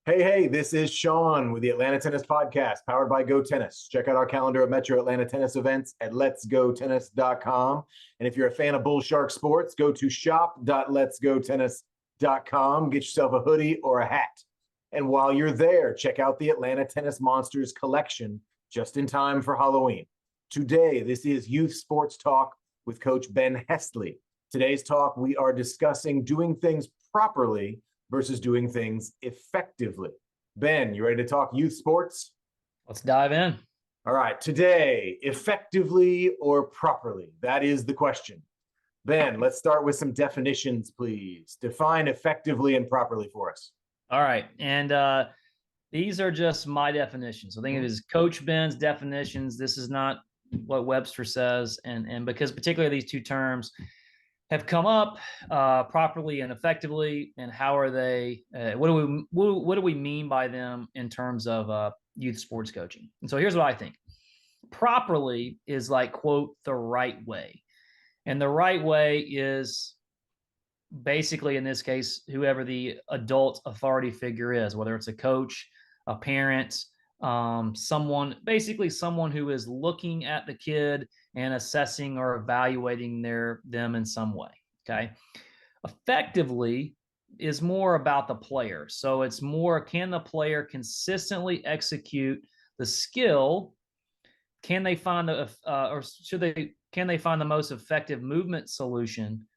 Hey, this is Sean with the Atlanta Tennis Podcast, powered by Go Tennis. Check out our calendar of Metro Atlanta tennis events at letsgotennis.com. And if you're a fan of Bull Shark Sports, go to shop.letsgotennis.com. Get yourself a hoodie or a hat. And while you're there, check out the Atlanta Tennis Monsters collection just in time for Halloween. Today, this is Youth Sports Talk with Coach Ben Hestley. Today's talk, we are discussing doing things properly versus doing things effectively. Ben, you ready to talk youth sports? Let's dive in. All right, today, effectively or properly? That is the question. Ben, let's start with some definitions, please. Define effectively and properly for us. All right. And these are just my definitions. I think it is Coach Ben's definitions. This is not what Webster says. And because particularly these two terms have come up, properly and effectively, and how are they? What do we mean by them in terms of youth sports coaching? And so here's what I think: properly is like, quote, the right way, and the right way is basically, in this case, whoever the adult authority figure is, whether it's a coach, a parent, someone who is looking at the kid and assessing or evaluating them in some way. Okay. Effectively is more about the player. So it's more, can the player consistently execute the skill? Can they find can they find the most effective movement solution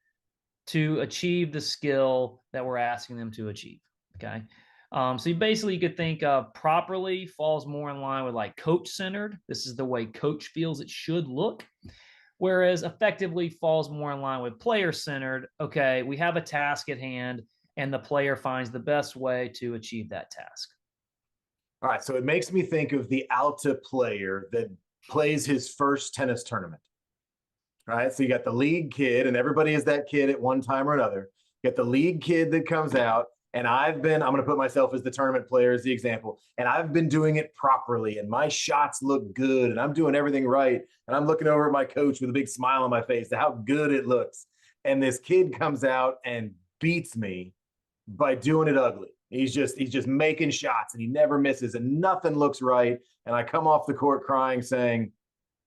to achieve the skill that we're asking them to achieve? Okay. So you could think of properly falls more in line with like coach centered. This is the way coach feels it should look. Whereas effectively falls more in line with player centered. Okay, we have a task at hand and the player finds the best way to achieve that task. All right, so it makes me think of the Alta player that plays his first tennis tournament. Right, so you got the league kid, and everybody is that kid at one time or another. You got the league kid that comes out, and I'm going to put myself as the tournament player as the example, and I've been doing it properly, and my shots look good, and I'm doing everything right, and I'm looking over at my coach with a big smile on my face at how good it looks. And this kid comes out and beats me by doing it ugly. He's just making shots, and he never misses, and nothing looks right. And I come off the court crying, saying,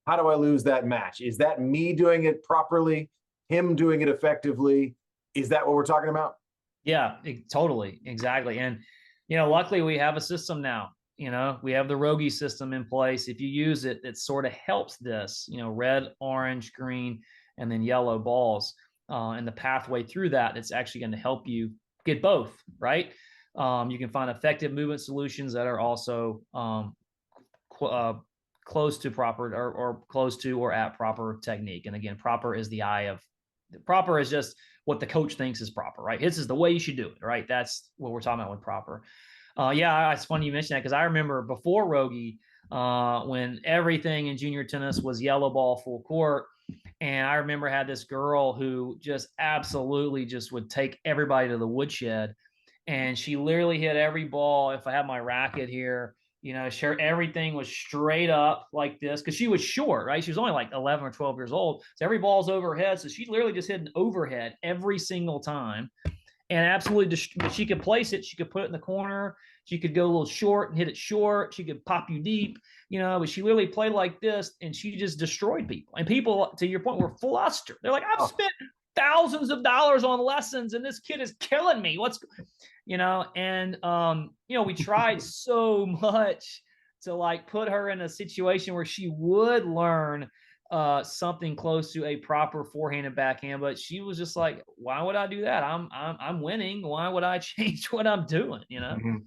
how do I lose that match? Is that me doing it properly? Him doing it effectively? Is that what we're talking about? Yeah, totally. Exactly. And, luckily we have a system now. We have the Rogi system in place. If you use it, it sort of helps this, red, orange, green, and then yellow balls. And the pathway through that, it's actually going to help you get both, right? You can find effective movement solutions that are also close to proper or close to or at proper technique. And again, proper is proper is just what the coach thinks is proper, right? This is the way you should do it, right? That's what we're talking about with proper. Yeah, it's funny you mentioned that because I remember before Rogi, when everything in junior tennis was yellow ball full court. And I remember I had this girl who just absolutely just would take everybody to the woodshed. And she literally hit every ball. If I have my racket here, everything was straight up like this because she was short, right? She was only like 11 or 12 years old. So every ball's overhead. So she literally just hit an overhead every single time. And absolutely, but she could place it. She could put it in the corner. She could go a little short and hit it short. She could pop you deep, but she literally played like this and she just destroyed people. And people, to your point, were flustered. They're like, I've spent thousands of dollars on lessons and this kid is killing me. We tried so much to like put her in a situation where she would learn something close to a proper forehand and backhand, but she was just like, why would I do that? I'm winning. Why would I change what I'm doing? Mm-hmm.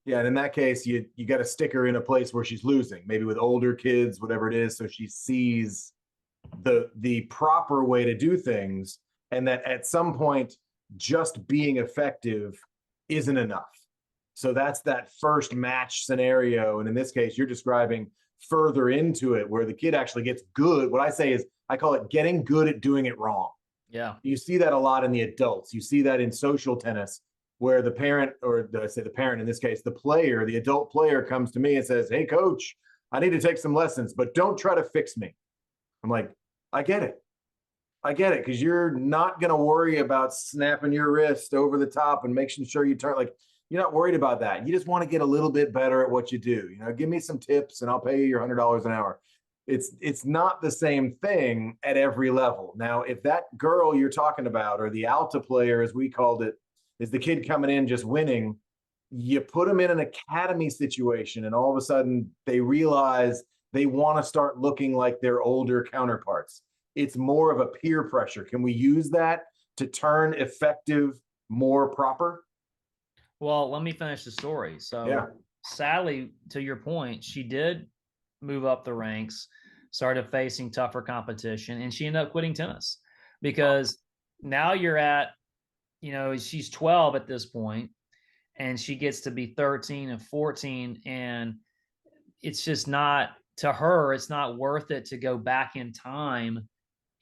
Yeah, and in that case, you got to stick her in a place where she's losing, maybe with older kids, whatever it is, so she sees the proper way to do things, and that at some point just being effective isn't enough. So that's that first match scenario. And in this case, you're describing further into it where the kid actually gets good. What I say is I call it getting good at doing it wrong. Yeah. You see that a lot in the adults. You see that in social tennis where the parent, or I say the parent in this case, the player, the adult player comes to me and says, hey, coach, I need to take some lessons, but don't try to fix me. I'm like, I get it. Because you're not going to worry about snapping your wrist over the top and making sure you turn. Like, you're not worried about that. You just want to get a little bit better at what you do. Give me some tips and I'll pay you your $100 an hour. It's not the same thing at every level. Now, if that girl you're talking about, or the alta player, as we called it, is the kid coming in just winning, you put them in an academy situation, and all of a sudden they realize they want to start looking like their older counterparts. It's more of a peer pressure. Can we use that to turn effective more proper? Well, let me finish the story. So, Yeah. sadly, to your point, she did move up the ranks, started facing tougher competition, and she ended up quitting tennis because now you're at, she's 12 at this point, and she gets to be 13 and 14, and it's just not, to her, it's not worth it to go back in time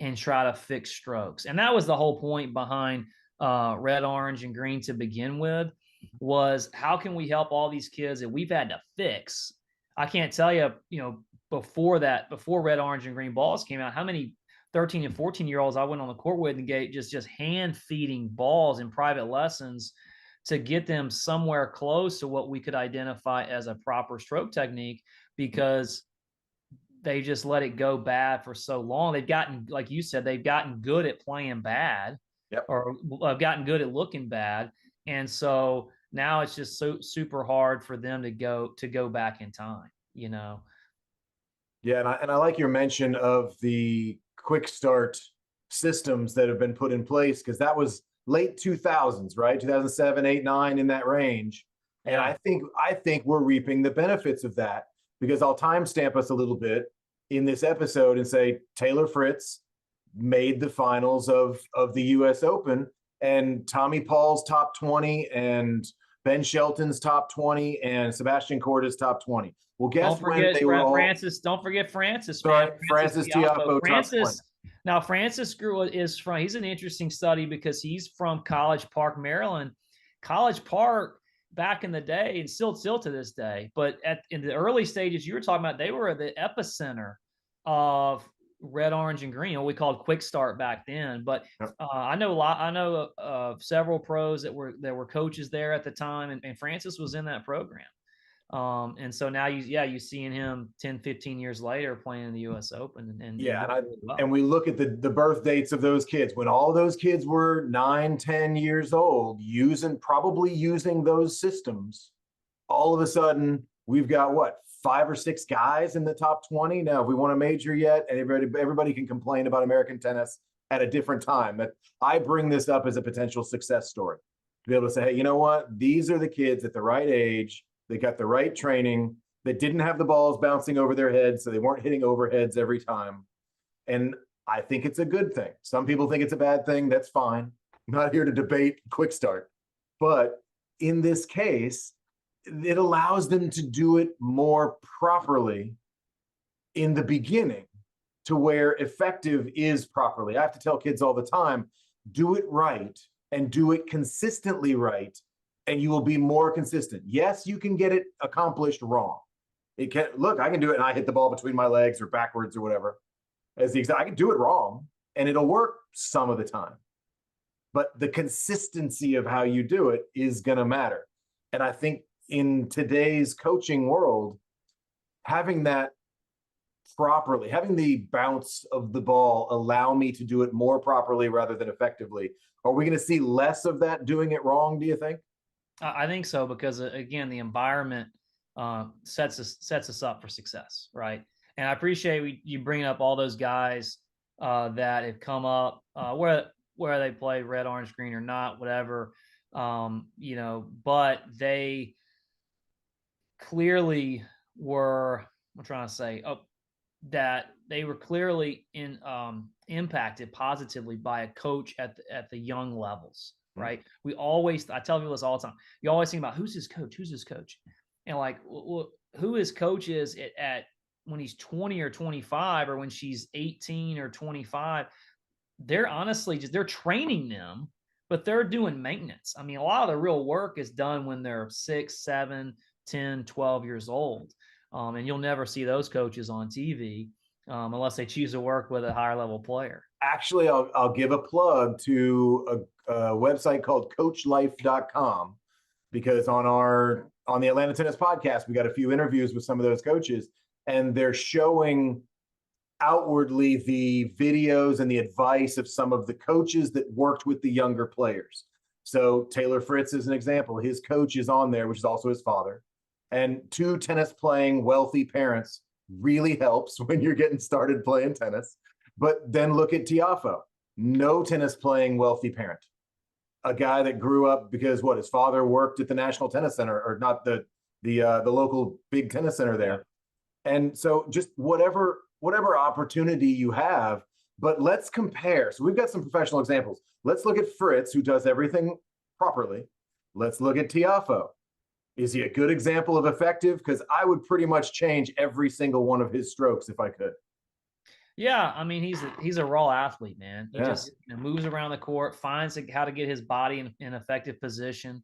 and try to fix strokes. And that was the whole point behind red, orange, and green to begin with, was how can we help all these kids that we've had to fix? I can't tell you, before red, orange, and green balls came out, how many 13 and 14-year-olds I went on the court with and gave just hand feeding balls in private lessons to get them somewhere close to what we could identify as a proper stroke technique, because they just let it go bad for so long. They've gotten, like you said, they've gotten good at playing bad. Yep. Or gotten good at looking bad. And so now it's just so super hard for them to go back in time, Yeah, and I like your mention of the quick start systems that have been put in place, because that was late 2000s, right? 2007, 8, 9, in that range. And Yeah. I think we're reaping the benefits of that, because I'll timestamp us a little bit in this episode and say Taylor Fritz made the finals of the US Open, and Tommy Paul's top 20 and Ben Shelton's top 20 and Sebastian Korda's top 20. Well, guess when they were all Francis. Don't forget Francis. Sorry, Francis Tiafoe. Francis. Now, Francis is from. He's an interesting study because he's from College Park, Maryland. College Park back in the day, and still to this day, but in the early stages you were talking about, they were the epicenter of red, orange, and green, what we called quick start back then. But I know several pros that were coaches there at the time, and Francis was in that program. And so now you seeing him 10, 15 years later playing in the US Open. And we look at the birth dates of those kids when all those kids were 9, 10 years old, probably using those systems. All of a sudden we've got what, 5 or 6 guys in the top 20. Now, if we want to major yet, and everybody can complain about American tennis at a different time, that I bring this up as a potential success story to be able to say, hey, you know what? These are the kids at the right age. They got the right training. They didn't have the balls bouncing over their heads, so they weren't hitting overheads every time. And I think it's a good thing. Some people think it's a bad thing. That's fine. I'm not here to debate quick start. But in this case, it allows them to do it more properly in the beginning, to where effective is properly. I have to tell kids all the time, do it right and do it consistently right, and you will be more consistent. Yes, you can get it accomplished wrong. I can do it and I hit the ball between my legs or backwards or whatever. I can do it wrong and it'll work some of the time. But the consistency of how you do it is going to matter. And I think in today's coaching world, having that properly, having the bounce of the ball allow me to do it more properly rather than effectively, are we going to see less of that doing it wrong, do you think? I think so, because again, the environment sets us up for success, right? And I appreciate you bringing up all those guys that have come up, where they play red, orange, green or not, whatever, but they clearly were. I'm trying to say that they were clearly impacted positively by a coach at the young levels. Right. I tell people this all the time. You always think about who's his coach, and like, who his coach is at when he's 20 or 25, or when she's 18 or 25. They're honestly they're training them, but they're doing maintenance. I mean, a lot of the real work is done when they're 6, 7, 10, 12 years old. And you'll never see those coaches on TV unless they choose to work with a higher level player. Actually, I'll give a plug to a website called coachlife.com. because on the Atlanta Tennis Podcast, we got a few interviews with some of those coaches, and they're showing outwardly the videos and the advice of some of the coaches that worked with the younger players. So Taylor Fritz is an example. His coach is on there, which is also his father. And two tennis playing wealthy parents really helps when you're getting started playing tennis. But then look at Tiafo, no tennis playing wealthy parent. A guy that grew up because his father worked at the National Tennis Center, or not the local big tennis center there. And so just whatever opportunity you have, but let's compare. So we've got some professional examples. Let's look at Fritz, who does everything properly. Let's look at Tiafo. Is he a good example of effective? Because I would pretty much change every single one of his strokes if I could. Yeah, I mean, he's a raw athlete, man. He Yeah. just moves around the court, finds how to get his body in effective position.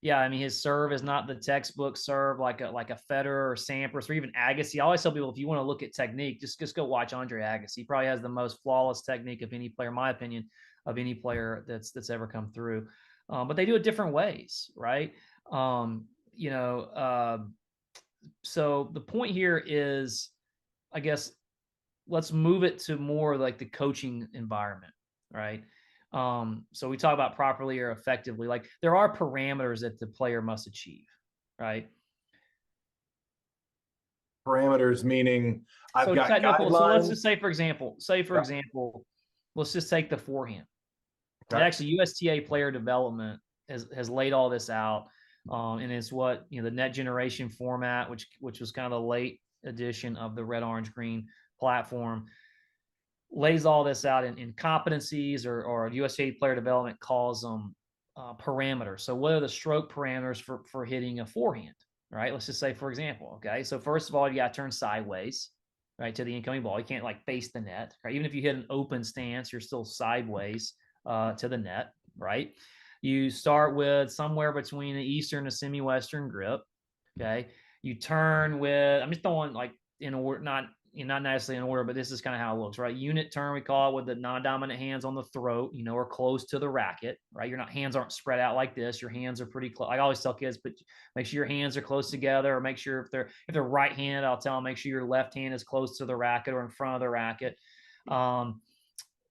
Yeah, I mean, his serve is not the textbook serve like a Federer or Sampras or even Agassi. I always tell people, if you want to look at technique, just go watch Andre Agassi. He probably has the most flawless technique of any player, in my opinion, of any player that's ever come through. But they do it different ways, right? So the point here is, I guess, let's move it to more like the coaching environment, right? So we talk about properly or effectively. Like, there are parameters that the player must achieve, right? Parameters meaning I've got technical. guidelines. So let's just say, for example, let's just take the forehand. Okay. And actually, USTA player development has laid all this out, and it's what the net generation format, which was kind of the late edition of the red, orange, green platform, lays all this out in competencies, or USTA player development calls them parameters. So what are the stroke parameters for hitting a forehand, right? Let's just say, for example, okay, so first of all, you got to turn sideways, right, to the incoming ball. You can't face the net, right? Even if you hit an open stance, you're still sideways to the net, right? You start with somewhere between the Eastern to semi-Western grip, okay? You turn with, I'm just throwing in order, not necessarily in order, but this is kind of how it looks, right? Unit turn, we call it, with the non-dominant hands on the throat, or close to the racket, right? Hands aren't spread out like this. Your hands are pretty close. I always tell kids, but make sure your hands are close together, or make sure if they're right handed, I'll tell them, make sure your left hand is close to the racket or in front of the racket.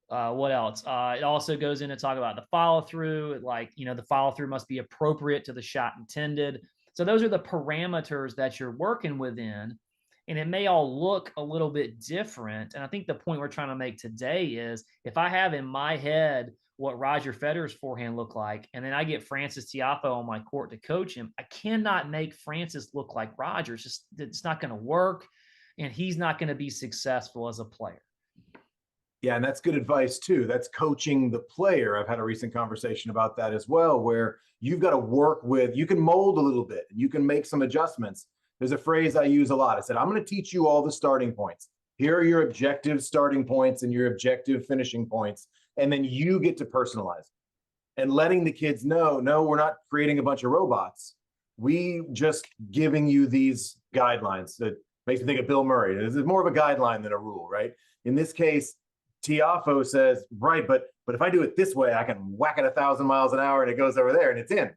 What else? It also goes in to talk about the follow through. The follow through must be appropriate to the shot intended. So those are the parameters that you're working within. And it may all look a little bit different. And I think the point we're trying to make today is, if I have in my head what Roger Federer's forehand looked like, and then I get Frances Tiafoe on my court to coach him, I cannot make Francis look like Roger. It's not going to work, and he's not going to be successful as a player. Yeah, and that's good advice too. That's coaching the player. I've had a recent conversation about that as well, where you've got to work with, you can mold a little bit, you can make some adjustments. There's a phrase I use a lot. I said, I'm going to teach you all the starting points. Here are your objective starting points and your objective finishing points. And then you get to personalize. And letting the kids know, no, we're not creating a bunch of robots. We just giving you these guidelines. That makes me think of Bill Murray. This is more of a guideline than a rule, right? In this case, Tiafo says, right, but if I do it this way, I can whack it 1,000 miles an hour and it goes over there and it's in.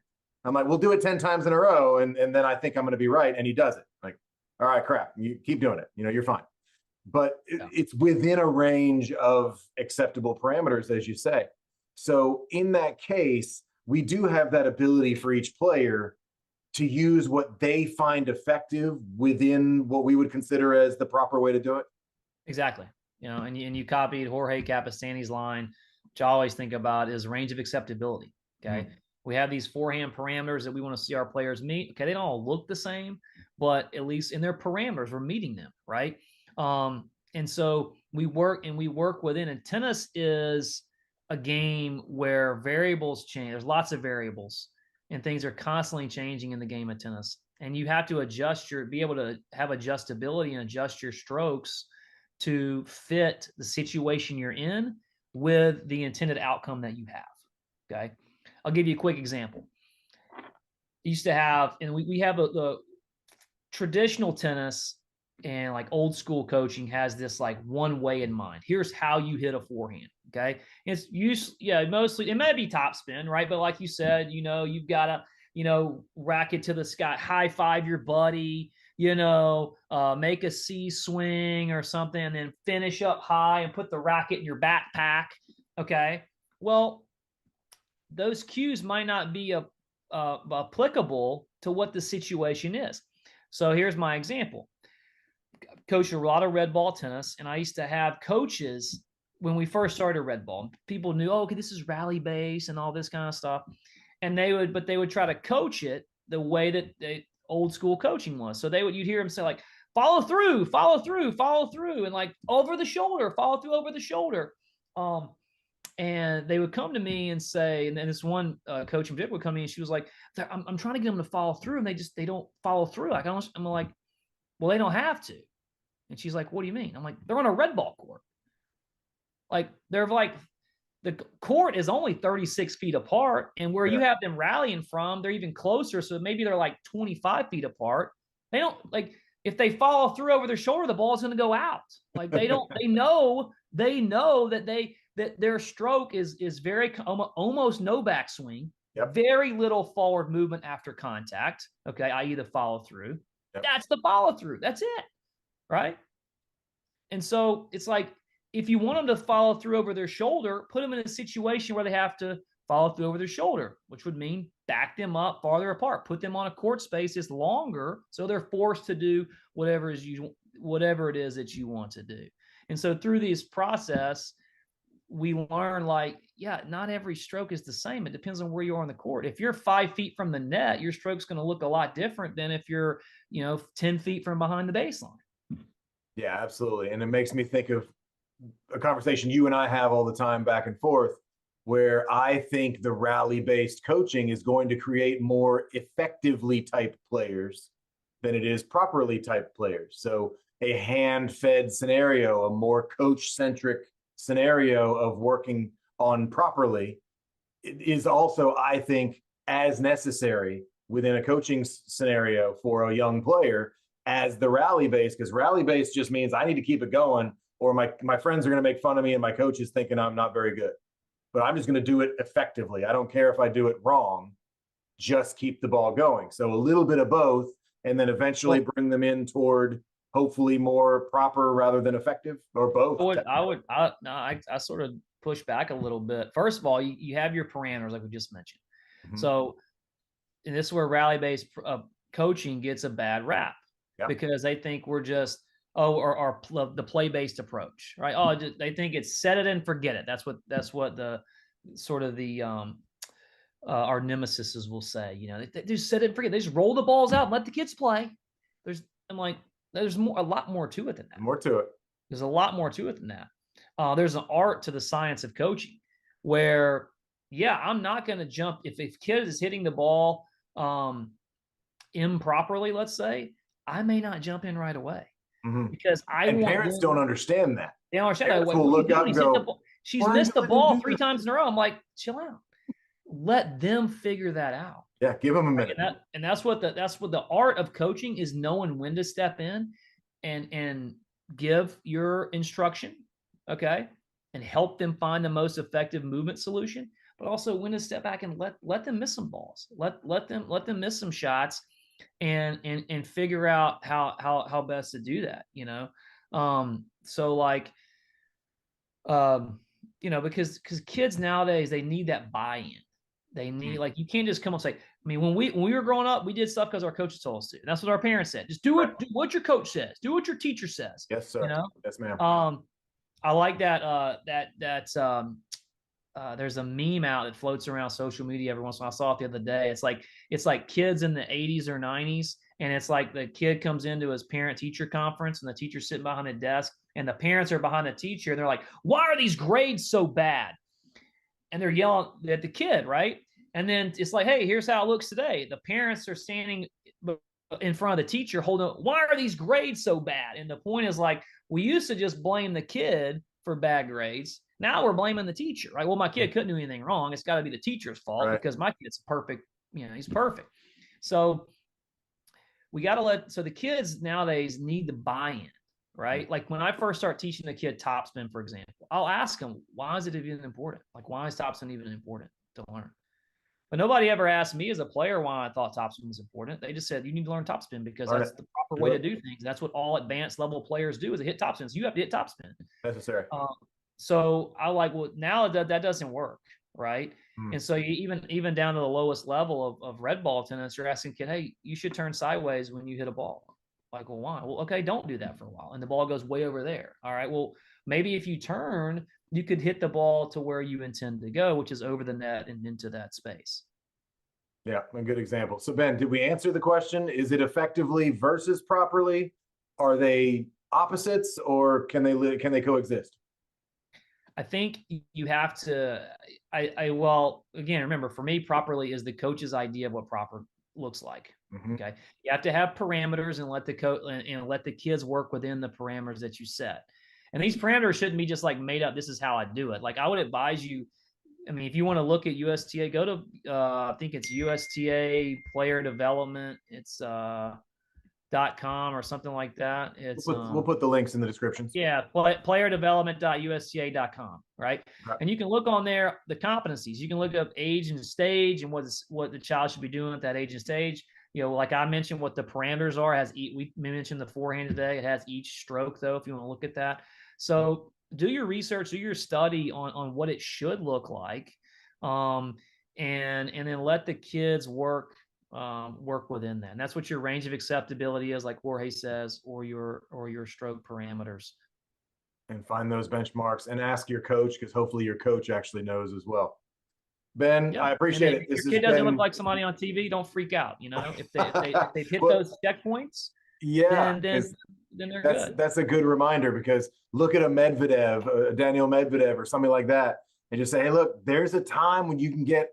I'm like, we'll do it 10 times in a row. And then I think I'm going to be right. And he does it. Like, all right, crap, you keep doing it. You're fine. But it's within a range of acceptable parameters, as you say. So in that case, we do have that ability for each player to use what they find effective within what we would consider as the proper way to do it. Exactly. And you copied Jorge Capestani's line, which I always think about is range of acceptability. Okay. Mm-hmm. We have these forehand parameters that we want to see our players meet. Okay. They don't all look the same, but at least in their parameters, we're meeting them. Right. And so we work within, and tennis is a game where variables change. There's lots of variables, and things are constantly changing in the game of tennis. And you have to be able to have adjustability and adjust your strokes to fit the situation you're in with the intended outcome that you have. Okay. I'll give you a quick example. Used to have, and we have the traditional tennis and like old school coaching has this like one way in mind. Here's how you hit a forehand. Okay. It's usually, yeah, mostly it may be topspin, right? But like you said, you've got to, rack it to the sky, high five your buddy, make a C swing or something, and then finish up high and put the racket in your backpack. Okay. Well, those cues might not be applicable to what the situation is. So here's my example. Coached a lot of red ball tennis, and I used to have coaches when we first started red ball. People knew, oh, okay, this is rally base and all this kind of stuff, and they would try to coach it the way that old school coaching was. So you'd hear them say like, follow through, follow through, follow through, and like over the shoulder, follow through over the shoulder. And they would come to me and say, and then this one coach in particular would come to me and she was like, I'm trying to get them to follow through, and they don't follow through. Like I'm like, well, they don't have to. And she's like, what do you mean? I'm like, they're on a red ball court. Like they're like, the court is only 36 feet apart, and where you have them rallying from, they're even closer. So maybe they're like 25 feet apart. They don't like, if they follow through over their shoulder, the ball's going to go out. Like they don't, they know that their stroke is very almost no backswing, very little forward movement after contact. Okay. I.e. the follow through. That's the follow through. That's it. Right. And so it's like, if you want them to follow through over their shoulder, put them in a situation where they have to follow through over their shoulder, which would mean back them up farther apart, put them on a court space that's longer, so they're forced to do whatever it is that you want to do. And so through this process, we learn like, yeah, not every stroke is the same. It depends on where you are on the court. If you're 5 feet from the net, your stroke's going to look a lot different than if you're, 10 feet from behind the baseline. Yeah, absolutely. And it makes me think of a conversation you and I have all the time back and forth, where I think the rally-based coaching is going to create more effectively type players than it is properly type players. So a hand-fed scenario, a more coach-centric scenario of working on properly is also, I think, as necessary within a coaching scenario for a young player as the rally base, because rally base just means I need to keep it going, or my friends are going to make fun of me and my coach is thinking I'm not very good. But I'm just going to do it effectively. I don't care if I do it wrong. Just keep the ball going. So a little bit of both, and then eventually bring them in toward hopefully more proper rather than effective, or both. I sort of push back a little bit. First of all, you have your parameters like we just mentioned. Mm-hmm. So, and this is where rally-based coaching gets a bad rap because they think we're just, or the play-based approach, right? Oh, they think it's set it and forget it. That's what the sort of the our nemesises will say. They just set it and forget. They just roll the balls out and let the kids play. There's a lot more to it than that. More to it. There's a lot more to it than that. There's an art to the science of coaching where, I'm not going to jump. If a kid is hitting the ball improperly, let's say, I may not jump in right away. Mm-hmm. Because parents don't understand that. They don't understand that. Will look up and go, she's missed the ball 3 times in a row. I'm like, chill out. Let them figure that out. Yeah, give them a minute. And that's what the art of coaching is, knowing when to step in and give your instruction, okay, and help them find the most effective movement solution, but also when to step back and let them miss some balls, let them miss some shots, and figure out how best to do that. So like, because kids nowadays, they need that buy-in. They need, like, you can't just come and say, when we were growing up, we did stuff because our coaches told us to. And that's what our parents said. Just do what your coach says. Do what your teacher says. Yes, sir. Yes, ma'am. I like that. There's a meme out that floats around social media every once in a while. I saw it the other day. It's like kids in the 80s or 90s, and it's like the kid comes into his parent-teacher conference, and the teacher's sitting behind a desk, and the parents are behind the teacher, and they're like, "Why are these grades so bad?" And they're yelling at the kid, right? And then it's like, hey, here's how it looks today. The parents are standing in front of the teacher holding up, why are these grades so bad? And the point is, like, we used to just blame the kid for bad grades. Now we're blaming the teacher, right? Well, my kid couldn't do anything wrong. It's got to be the teacher's fault because my kid's perfect. He's perfect. So we got to so the kids nowadays need the buy-in, right? Like when I first start teaching a kid topspin, for example, I'll ask them, why is it even important? Like, why is topspin even important to learn? But nobody ever asked me as a player why I thought topspin was important. They just said, you need to learn topspin because that's the proper way to do things. That's what all advanced level players do, is they hit topspin. So you have to hit topspin. Necessary. So I like, well, now that doesn't work, right? And so you even down to the lowest level of red ball tennis, you're asking kid, hey, you should turn sideways when you hit a ball. Like, well, why? Well, okay, don't do that for a while. And the ball goes way over there. All right, well, maybe if you turn, you could hit the ball to where you intend to go, which is over the net and into that space. Yeah, a good example. So Ben, did we answer the question? Is it effectively versus properly? Are they opposites, or can they coexist? I think you have to, well, again, remember, for me, properly is the coach's idea of what proper looks like. Okay. You have to have parameters and let the coach and let the kids work within the parameters that you set. And these parameters shouldn't be just like made up. This is how I do it. Like, I would advise you, I mean, if you want to look at USTA, go to, I think it's USTA player development. It's, .com or something like that. It's we'll put the links in the descriptions. Yeah, playerdevelopment.usta.com, right? And you can look on there the competencies. You can look up age and stage and what the child should be doing at that age and stage. You know, like I mentioned, what the parameters are. We mentioned the forehand today. It has each stroke, though, if you want to look at that. So do your research, do your study on what it should look like, and then let the kids work within that. And that's what your range of acceptability is, like Jorge says, or your stroke parameters. And find those benchmarks and ask your coach, because hopefully your coach actually knows as well. Ben, I appreciate it. If your kid doesn't look like somebody on TV, don't freak out. You know, if they've hit those checkpoints, then they're good. That's a good reminder, because look at a Medvedev, Daniel Medvedev, or something like that, and just say, hey, look, there's a time when you can get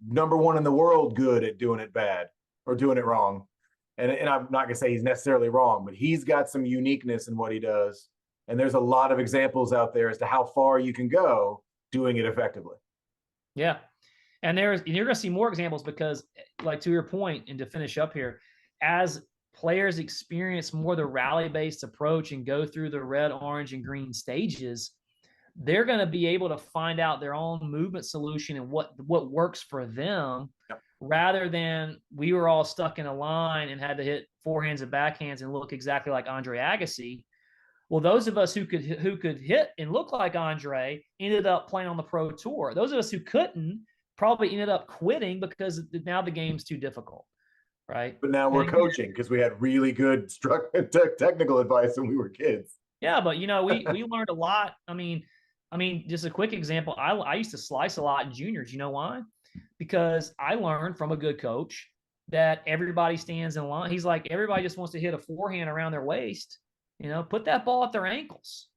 #1 in the world good at doing it bad or doing it wrong. And I'm not gonna say he's necessarily wrong, but he's got some uniqueness in what he does. And there's a lot of examples out there as to how far you can go doing it effectively. Yeah. And you're gonna see more examples, because, like, to your point, and to finish up here, as players experience more the rally-based approach and go through the red, orange, and green stages, they're going to be able to find out their own movement solution and what works for them, rather than we were all stuck in a line and had to hit forehands and backhands and look exactly like Andre Agassi. Well, those of us who could hit and look like Andre ended up playing on the pro tour. Those of us who couldn't probably ended up quitting because now the game's too difficult, right? But now we're coaching because we had really good technical advice when we were kids. Yeah, but we learned a lot. I mean, just a quick example. I used to slice a lot in juniors. You know why? Because I learned from a good coach that everybody stands in line. He's like, everybody just wants to hit a forehand around their waist. Put that ball at their ankles.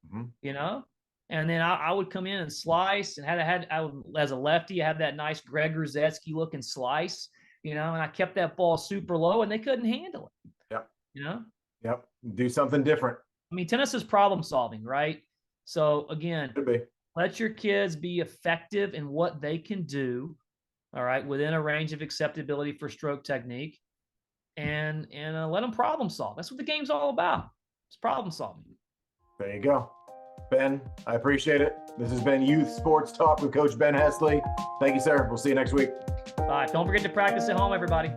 And then I would come in and slice, and I would, as a lefty, I had that nice Greg Ruzetsky looking slice. And I kept that ball super low, and they couldn't handle it. Yep. Yep. Do something different. I mean, tennis is problem solving, right? So again, let your kids be effective in what they can do, all right, within a range of acceptability for stroke technique, and let them problem solve. That's what the game's all about. It's problem solving. There you go. Ben, I appreciate it. This has been Youth Sports Talk with Coach Ben Hesley. Thank you, sir. We'll see you next week. All right. Don't forget to practice at home, everybody.